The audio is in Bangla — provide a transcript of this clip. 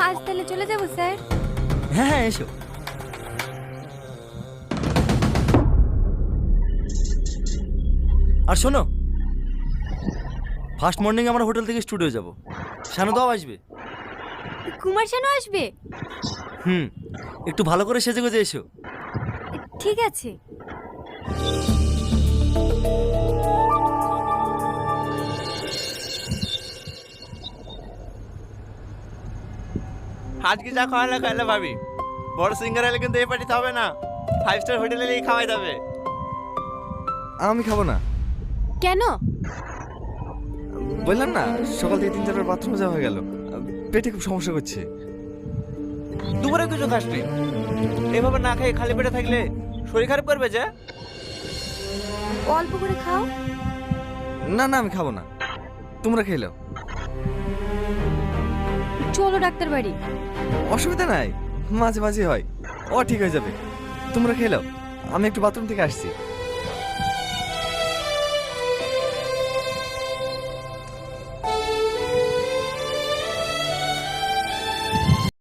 আজ তাহলে চলে যাবো স্যার। হ্যাঁ হ্যাঁ এসো। আর শোনো, ফার্স্ট মর্নিং আমরা হোটেল থেকে স্টুডিও যাব। শানুদাও আসবে। কুমার শানু আসবে? একটু ভালো করে সেজে গুজে এসো। ঠিক আছে। আজকে যা খাওয়ালে খাইলে ভাবি, বড় সিঙ্গার এলে কিন্তু এই পার্টিতে হবে না, 5 স্টার হোটেলে গিয়ে খাওয়াই যাবে। আমি খাবো না। কেন? বললাম না, সকাল থেকে 3-4 বার বাথরুমে যাওয়া হয়ে গেল, পেটে খুব সমস্যা করছে। দুপুরে কিছু খাসনি, এভাবে না খেয়ে খালি পেটে থাকলে শরীর খারাপ করবে যে। অল্প করে খাও। না না, আমি খাবো না, তোমরা খেয়ে নাও। চলো ডাক্তার বাড়ি। অসুবিধা নাই, মাঝে মাঝে হয়, ও ঠিক হয়ে যাবে। তোমরা খেয়ে নাও, আমি একটু বাথরুম থেকে আসছি।